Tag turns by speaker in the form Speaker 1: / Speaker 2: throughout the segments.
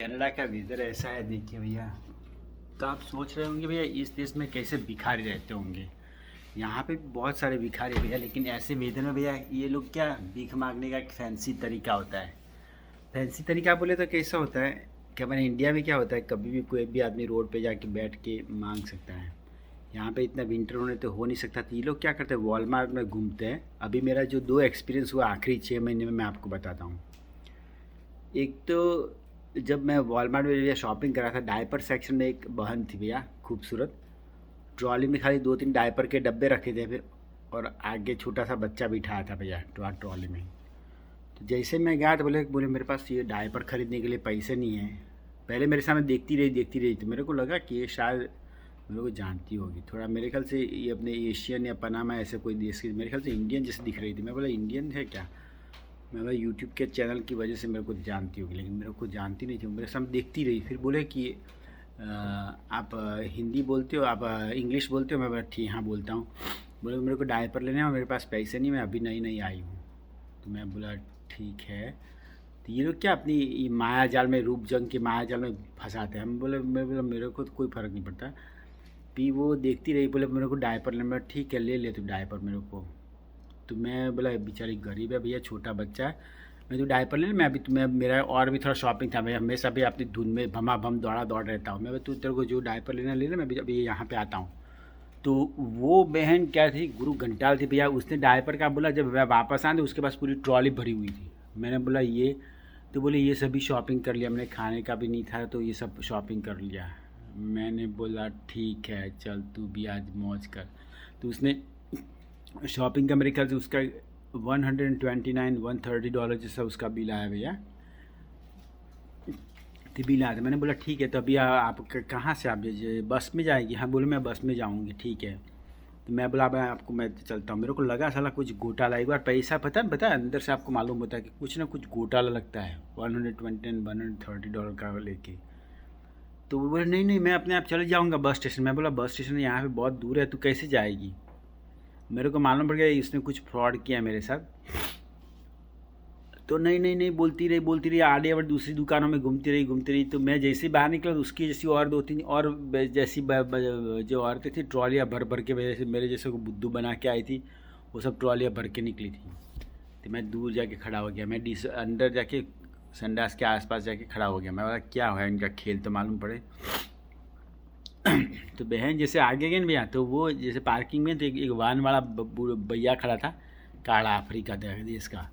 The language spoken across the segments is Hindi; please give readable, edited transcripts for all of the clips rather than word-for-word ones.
Speaker 1: कनाडा का वेदर ऐसा है, देखिए भैया। तो आप सोच रहे होंगे भैया इस देश में कैसे भिखारी रहते होंगे। यहाँ पे भी बहुत सारे भिखारी भैया, लेकिन ऐसे वेदर में भैया ये लोग क्या भीख मांगने का एक फैंसी तरीका होता है। फैंसी तरीका बोले तो कैसा होता है कि हमारे इंडिया में क्या होता है, कभी भी कोई भी आदमी रोड पे जाके बैठ के मांग सकता है। यहाँ पे इतना विंटर होने तो हो नहीं सकता, तो ये लोग क्या करते हैं, वॉलमार्ट में घूमते हैं। अभी मेरा जो 2 एक्सपीरियंस हुआ आखिरी 6 महीने में, मैं आपको बताता हूँ। एक तो जब मैं वॉलमार्ट में भैया शॉपिंग करा था, डायपर सेक्शन में एक बहन थी भैया, खूबसूरत। ट्रॉली में खाली 2-3 डायपर के डब्बे रखे थे फिर, और आगे छोटा सा बच्चा बिठाया था भैया ट्रॉली में। तो जैसे मैं गया तो बोले बोले मेरे पास ये डायपर ख़रीदने के लिए पैसे नहीं है। पहले मेरे सामने देखती रही तो मेरे को लगा कि ये शायद मेरे को जानती होगी थोड़ा। मेरे ख्याल से ये अपने एशियन या पनामा ऐसे कोई देश की, मेरे ख्याल से इंडियन जैसे दिख रही थी। मैं बोला इंडियन है क्या। मैं भाई यूट्यूब के चैनल की वजह से मेरे को जानती होगी, लेकिन मेरे को जानती नहीं थी। मेरे सामने देखती रही, फिर बोले कि आप हिंदी बोलते हो, आप इंग्लिश बोलते हो। मैं बोला ठीक, हाँ बोलता हूँ। बोले मेरे को डायपर लेने हैं और मेरे पास पैसे नहीं, मैं अभी नई नई आई हूँ। तो मैं बोला ठीक है। तो ये लोग क्या अपनी ये माया जाल में, रूप जंग के माया जाल में फंसाते हैं। मैं बोला मेरे को तो कोई फ़र्क नहीं पड़ता। फिर वो देखती रही, बोले मेरे को डायपर लेना। ठीक है ले ले तू डायपर मेरे को। तो मैं बोला बेचारी गरीब है भैया, छोटा बच्चा है, मैं तो डायपर ले, मैं अभी तुम्हें मेरा और भी थोड़ा शॉपिंग था। मैं हमेशा भी अपनी धुन में भमा भम दौड़ रहता हूँ। मैं तू तेरे को जो डायपर लेना ले ले, मैं अभी यहाँ पे आता हूँ। तो वो बहन क्या थी, गुरु घंटाल थी भैया। उसने डायपर का बोला, जब मैं वापस आया तो उसके पास पूरी ट्रॉली भरी हुई थी। मैंने बोला ये, तो बोले ये सभी शॉपिंग कर लिया, मैंने खाने का भी नहीं था तो ये सब शॉपिंग कर लिया। मैंने बोला ठीक है चल तू भी आज मौज कर। तो उसने शॉपिंग का मेरे ख्याल से उसका 129-130 जैसा उसका बिल आया भैया। तो बिल आया था। मैंने बोला ठीक है, तो अभी आप कहाँ से, आप बस में जाएगी। हाँ बोले मैं बस में जाऊँगी, ठीक है। तो मैं बोला मैं चलता हूँ। मेरे को लगा साला कुछ घोटाला, एक बार पैसा पता है अंदर से आपको मालूम होता है कि कुछ ना कुछ घोटाला लगता है। 120-130 का लेके। तो वो बोले नहीं नहीं मैं अपने आप चले जाऊँगा बस स्टेशन। मैं बोला बस स्टेशन यहाँ पे बहुत दूर है, तू कैसे जाएगी। मेरे को मालूम पड़ गया इसने कुछ फ्रॉड किया मेरे साथ। तो नहीं नहीं नहीं बोलती रही आगे, और दूसरी दुकानों में घूमती रही। तो मैं जैसे ही बाहर निकला तो उसकी जैसी और 2-3 और जैसी जो औरतें थी, ट्रॉलियाँ भर भर के मेरे जैसे को बुद्धू बना के आई थी, वो सब ट्रॉलियाँ भर के निकली थी। तो मैं दूर जाके खड़ा हो गया, मैं अंदर जाके संडास के आसपास जाके खड़ा हो गया। मैं बोला क्या हुआ, इनका खेल तो मालूम पड़े। तो बहन जैसे आगे गए ना भैया, तो वो जैसे पार्किंग में तो एक वाहन वाला भैया खड़ा था, काला अफ्रीका देश का।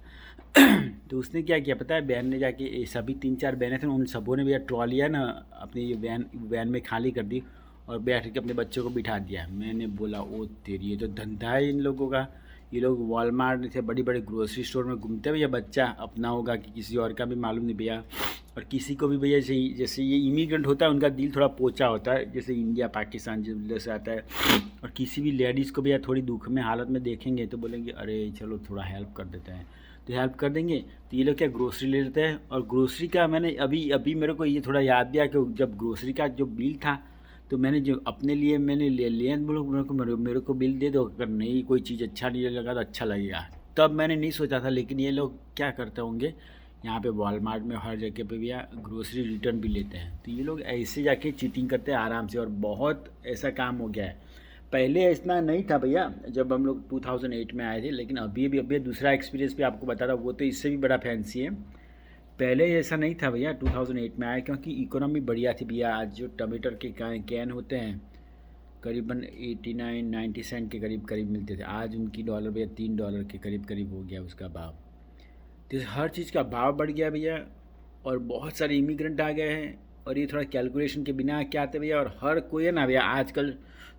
Speaker 1: तो उसने क्या किया पता है, बहन ने जाके सभी 3-4 बहनें थे, उन सबों ने भैया ट्रॉलियाँ ना अपनी ये वैन में खाली कर दी और बैठ के अपने बच्चों को बिठा दिया। मैंने बोला ओ तेरी, ये तो धंधा है इन लोगों का। ये लोग वॉलमार्ट से बड़ी बड़ी ग्रोसरी स्टोर में घूमते हैं भैया, बच्चा अपना होगा कि किसी और का भी मालूम नहीं भैया। और किसी को भी भैया जैसे ये इमिग्रेंट होता है, उनका दिल थोड़ा पोचा होता है, जैसे इंडिया पाकिस्तान जैसे आता है। और किसी भी लेडीज़ को भैया थोड़ी दुख में हालत में देखेंगे तो बोलेंगे अरे चलो थोड़ा हेल्प कर देते हैं, तो हेल्प कर देंगे। तो ये लोग क्या ग्रोसरी ले लेते हैं। और ग्रोसरी का मैंने अभी अभी मेरे को ये थोड़ा याद दिया कि जब ग्रोसरी का जो बिल था, तो मैंने जो अपने लिए मैंने ले लिया। बोलो मेरे को बिल दे दो, अगर नहीं कोई चीज़ अच्छा नहीं लगा तो अच्छा लगेगा। तब मैंने नहीं सोचा था, लेकिन ये लोग क्या करते होंगे यहाँ पे वॉलमार्ट में हर जगह पे भैया ग्रोसरी रिटर्न भी लेते हैं। तो ये लोग ऐसे जाके चीटिंग करते हैं आराम से, और बहुत ऐसा काम हो गया है। पहले इतना नहीं था भैया जब हम लोग 2008 में आए थे, लेकिन अभी दूसरा एक्सपीरियंस भी आपको बता रहा हूँ, वो तो इससे भी बड़ा फैंसी है। पहले ऐसा नहीं था भैया, 2008 में आया क्योंकि इकोनॉमी बढ़िया थी भैया। आज जो टमाटर के कैन होते हैं करीबन 89-90 सेंट के करीब मिलते थे, आज उनकी डॉलर भैया $3 के करीब हो गया उसका भाव। तो हर चीज़ का भाव बढ़ गया भैया, और बहुत सारे इमिग्रेंट आ गए हैं, और ये थोड़ा कैलकुलेशन के बिना क्या आते भैया। और हर कोई है ना भैया आजकल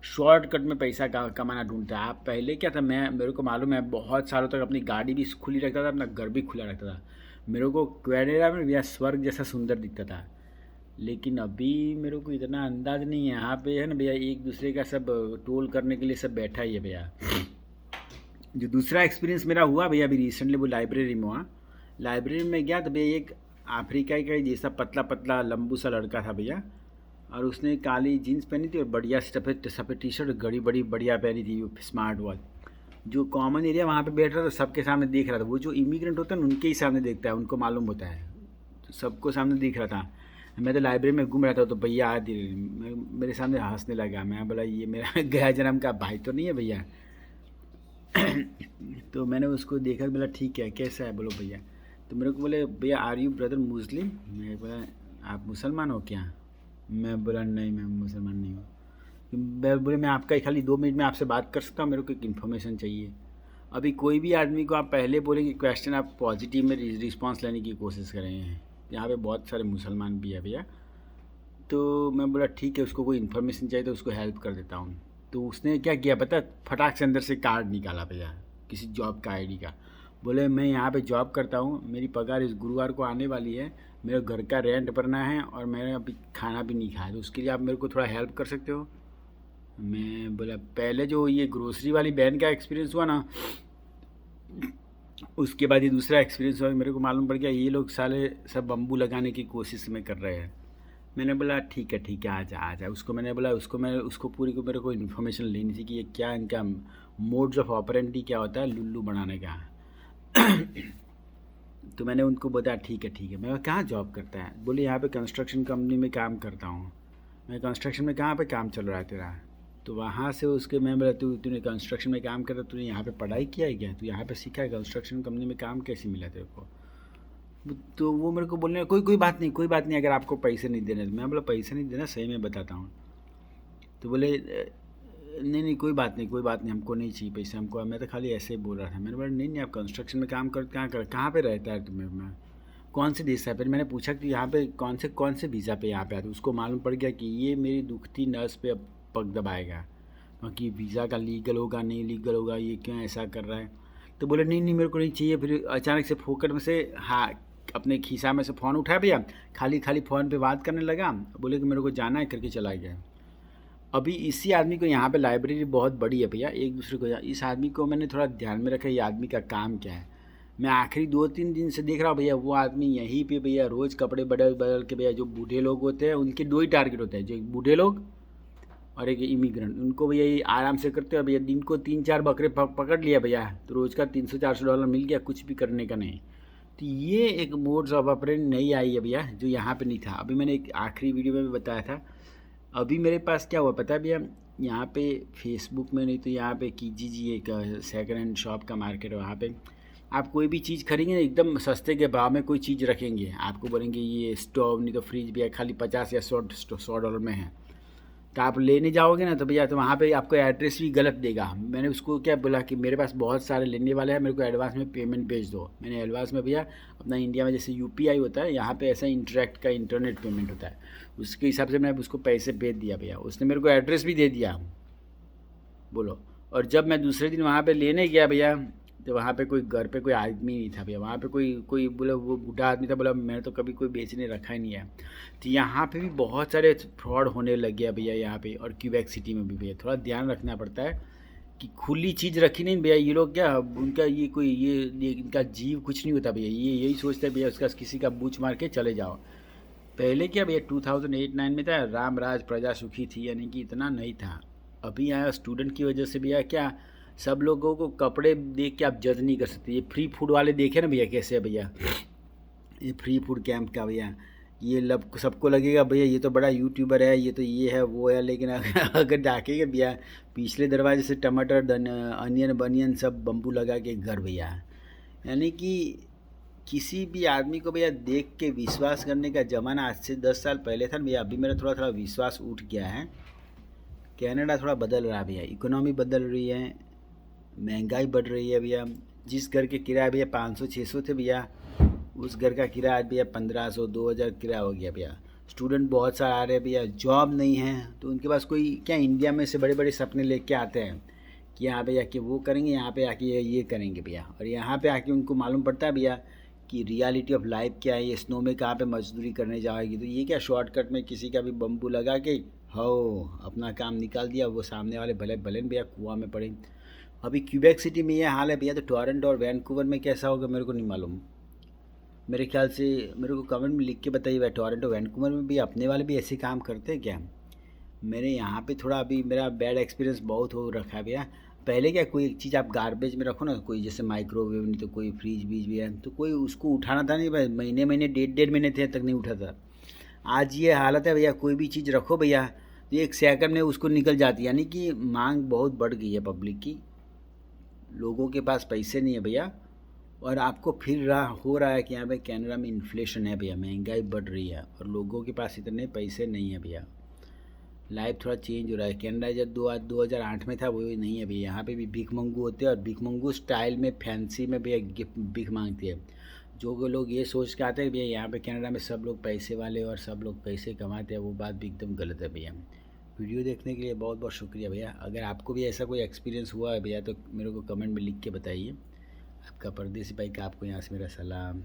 Speaker 1: शॉर्टकट में पैसा कमाना ढूंढता है। आप पहले क्या था, मेरे को मालूम है बहुत सालों तक अपनी गाड़ी भी खुली रखता था, अपना घर भी खुला रखता था। मेरे को क्वेडेरा में भैया स्वर्ग जैसा सुंदर दिखता था। लेकिन अभी मेरे को इतना अंदाज़ नहीं है। यहाँ पे है ना भैया एक दूसरे का सब टोल करने के लिए सब बैठा ही है भैया। जो दूसरा एक्सपीरियंस मेरा हुआ भैया अभी रिसेंटली, वो लाइब्रेरी में हुआ। लाइब्रेरी में गया तो भैया एक अफ्रीका का जैसा पतला पतला लंबू सा लड़का था भैया, और उसने काली जीन्स पहनी थी और बढ़िया सफ़ेद सफ़ेद टी शर्ट घड़ी बड़ी बढ़िया पहनी थी, स्मार्ट वॉच। जो कॉमन एरिया वहाँ पे बैठ रहा था सबके सामने देख रहा था। वो जो इमिग्रेंट होता है ना उनके ही सामने देखता है, उनको मालूम होता है, तो सबको सामने दिख रहा था। मैं तो लाइब्रेरी में घूम रहा था तो भैया आया धीरे, मेरे सामने हंसने लगा। मैं बोला ये मेरा गया जन्म का भाई तो नहीं है भैया। तो मैंने उसको देखा, बोला ठीक है कैसा है, बोलो भैया। तो मेरे को बोले भैया आर यू ब्रदर मुस्लिम। मैं बोला आप मुसलमान हो क्या। मैं बोला नहीं मैं मुसलमान नहीं हूँ। मैं बोले मैं आपका खाली 2 मिनट में आपसे बात कर सकता हूँ, मेरे को एक इन्फॉर्मेशन चाहिए। अभी कोई भी आदमी को आप पहले बोलेंगे क्वेश्चन, आप पॉजिटिव में रिस्पॉन्स लेने की कोशिश कर रहे हैं। यहाँ पे बहुत सारे मुसलमान भी है भैया। तो मैं बोला ठीक है, उसको कोई इन्फॉर्मेशन चाहिए तो उसको हेल्प कर देता हूँ। तो उसने क्या किया पता है, फटाक से अंदर से कार्ड निकाला भैया किसी जॉब का आईडी का। बोले मैं यहाँ पे जॉब करता हूँ, मेरी पगार इस गुरुवार को आने वाली है, मेरे घर का रेंट भरना है और मैंने अभी खाना भी नहीं खाया, तो उसके लिए आप मेरे को थोड़ा हेल्प कर सकते हो। मैं बोला पहले जो ये ग्रोसरी वाली बहन का एक्सपीरियंस हुआ ना, उसके बाद ये दूसरा एक्सपीरियंस हुआ, मेरे को मालूम पड़ गया ये लोग साले सब बम्बू लगाने की कोशिश में कर रहे हैं। मैंने बोला ठीक है आ जा उसको, मैंने बोला उसको पूरी को मेरे को इन्फॉर्मेशन लेनी थी कि ये क्या इनका मोड्स ऑफ ऑपरेंडी क्या होता है लुल्लू बनाने का। तो मैंने उनको बताया ठीक है। मैं कहाँ जॉब करता है, बोले यहाँ पे कंस्ट्रक्शन कंपनी में काम करता हूँ। मैं कंस्ट्रक्शन में कहाँ पे काम चल रहा है तेरा। तो वहाँ से उसके मैं बोला तूने कंस्ट्रक्शन में काम करता, तूने यहाँ पे पढ़ाई किया है क्या, तू यहाँ पे सीखा है कंस्ट्रक्शन कंपनी में काम कैसे मिला तेरे को। तो वो मेरे को बोलने कोई कोई बात नहीं अगर आपको पैसे नहीं देने। मैं बोला पैसे नहीं देना सही में बताता हूँ। तो बोले नहीं कोई बात नहीं हमको नहीं चाहिए पैसे हमको, मैं तो खाली ऐसे ही बोल रहा था। मैंने बोला नहीं आप कंस्ट्रक्शन में काम कर कहाँ पे रहता है तुम्हें, मैं कौन से देश है। फिर मैंने पूछा कि यहाँ पे कौन से वीज़ा पे यहाँ पे आया, तो उसको मालूम पड़ गया कि ये मेरी दुखती नस पे अब पग दबाएगा, क्योंकि वीज़ा का लीगल होगा नहीं लीगल होगा, ये क्यों ऐसा कर रहा है। तो बोले नहीं मेरे को नहीं चाहिए। फिर अचानक से फोकट में से हाँ अपने खीसा में से फ़ोन उठाया भैया, खाली फ़ोन पे बात करने लगा, बोले कि मेरे को जाना है करके चला गया। अभी इसी आदमी को यहाँ पे लाइब्रेरी बहुत बड़ी है भैया, एक दूसरे को इस आदमी को मैंने थोड़ा ध्यान में रखा ये आदमी का काम क्या है। मैं आखिरी 2-3 दिन से देख रहा हूँ भैया वो आदमी यहीं पे भैया रोज़ कपड़े बदल बदल के भैया, जो बूढ़े लोग होते हैं उनके 2 ही टारगेट होते हैं, जो बूढ़े लोग और एक इमिग्रेंट, उनको भैया ये आराम से करते हैं भैया। दिन को 3-4 बकरे पकड़ लिया भैया तो रोज़ का $300-400 मिल गया, कुछ भी करने का नहीं। तो ये एक मोड्स ऑफ ऑपरेंड नहीं आई है भैया, जो यहाँ पे नहीं था। अभी मैंने एक आखिरी वीडियो में भी बताया था। अभी मेरे पास क्या हुआ पता है भैया, यहाँ पे फेसबुक में नहीं तो यहाँ पे कीजिए एक सेकंड हैंड शॉप का मार्केट है, वहाँ पे आप कोई भी चीज़ खरीदेंगे एकदम सस्ते के भाव में कोई चीज़ रखेंगे, आपको बोलेंगे ये स्टोव नहीं तो फ्रिज भी है खाली 50 या 100 डॉलर में है। तो आप लेने जाओगे ना तो भैया तो वहाँ पे आपको एड्रेस भी गलत देगा। मैंने उसको क्या बोला कि मेरे पास बहुत सारे लेने वाले हैं, मेरे को एडवांस में पेमेंट भेज दो। मैंने एडवांस में भैया अपना इंडिया में जैसे यूपीआई होता है, यहाँ पे ऐसा इंटरेक्ट का इंटरनेट पेमेंट होता है, उसके हिसाब से मैं उसको पैसे भेज दिया भैया। उसने मेरे को एड्रेस भी दे दिया बोलो। और जब मैं दूसरे दिन वहाँ पर लेने गया भैया तो वहाँ पे कोई घर पे कोई आदमी नहीं था भैया, वहाँ पे कोई बोला वो बूढ़ा आदमी था, बोला मैंने तो कभी कोई बेचने रखा ही नहीं है। तो यहाँ पे भी बहुत सारे फ्रॉड होने लग गया भैया यहाँ पे, और क्यूबेक सिटी में भी भैया थोड़ा ध्यान रखना पड़ता है कि खुली चीज़ रखी नहीं भैया। ये लोग क्या उनका ये कोई ये इनका जीव कुछ नहीं होता भैया, ये यही सोचते हैं भैया उसका किसी का बूच मार के चले जाओ। पहले क्या भैया 2008-9 में था राम राज प्रजा सुखी थी, यानी कि इतना नहीं था। अभी आया स्टूडेंट की वजह से भैया क्या सब लोगों को कपड़े देख के आप जज नहीं कर सकते। ये फ्री फूड वाले देखे ना भैया कैसे है भैया, ये फ्री फूड कैंप का भैया, ये सबको लगेगा भैया ये तो बड़ा यूट्यूबर है, ये तो ये है वो है। लेकिन अगर जाके भैया पिछले दरवाजे से टमाटर अनियन बनियन सब बम्बू लगा के घर भैया, यानी कि किसी भी आदमी को भैया देख के विश्वास करने का ज़माना आज से 10 साल पहले था ना भैया। अभी मेरा थोड़ा विश्वास उठ गया है। कनाडा थोड़ा बदल रहा है भैया, इकोनॉमी बदल रही है, महंगाई बढ़ रही है भैया। जिस घर के किराया भैया 500-600 थे भैया, उस घर का किराया आज भैया 1500-2000 किराया हो गया भैया। स्टूडेंट बहुत सारे आ रहे हैं भैया, जॉब नहीं है तो उनके पास कोई क्या इंडिया में से बड़े बड़े सपने लेके आते हैं कि यहाँ पे आके वो करेंगे, यहाँ पे आके ये करेंगे भैया। और यहाँ पे आके उनको मालूम पड़ता है भैया कि रियलिटी ऑफ लाइफ क्या है, ये स्नो में कहाँ पे मजदूरी करने जाएगी। तो ये क्या शॉर्टकट में किसी का भी बम्बू लगा के हो अपना काम निकाल दिया, वो सामने वाले भले भले भैया कुआं में पड़े। अभी क्यूबेक सिटी में ये हाल है भैया, तो टोरंटो और वैंकूवर में कैसा होगा मेरे को नहीं मालूम। मेरे ख्याल से मेरे को कमेंट में लिख के बताइए भाई, टोरंटो वैंकूवर में भी अपने वाले भी ऐसे काम करते हैं क्या। मेरे यहाँ पे थोड़ा अभी मेरा बैड एक्सपीरियंस बहुत हो रखा है भैया। पहले क्या कोई एक चीज़ आप गार्बेज में रखो ना, कोई जैसे माइक्रोवेव नहीं तो कोई फ्रिज बीज भी है तो कोई उसको उठाना था नहीं भाई, महीने 1.5 महीने तक नहीं उठाता। आज ये हालत है भैया, कोई भी चीज़ रखो भैया तो एक सेकंड में उसको निकल जाती है, यानी कि मांग बहुत बढ़ गई है पब्लिक की, लोगों के पास पैसे नहीं है भैया। और आपको फिर रहा हो रहा है कि यहाँ पे कनाडा में इन्फ्लेशन है भैया, महंगाई बढ़ रही है और लोगों के पास इतने पैसे नहीं है भैया। लाइफ थोड़ा चेंज हो रहा है। कनाडा जब 2008 में था वो नहीं है भैया, यहाँ पे भी भीख मंगू होते हैं और भीख मंगू स्टाइल में फैंसी में भैया गिफ्ट भीख मांगती है। जो लोग ये सोच के आते हैं भैया यहाँ पे कनाडा में सब लोग पैसे वाले और सब लोग पैसे कमाते हैं, वो बात भी एकदम गलत है भैया। वीडियो देखने के लिए बहुत बहुत शुक्रिया भैया। अगर आपको भी ऐसा कोई एक्सपीरियंस हुआ है भैया तो मेरे को कमेंट में लिख के बताइए। आपका परदेसी भाई का आपको यहाँ से मेरा सलाम।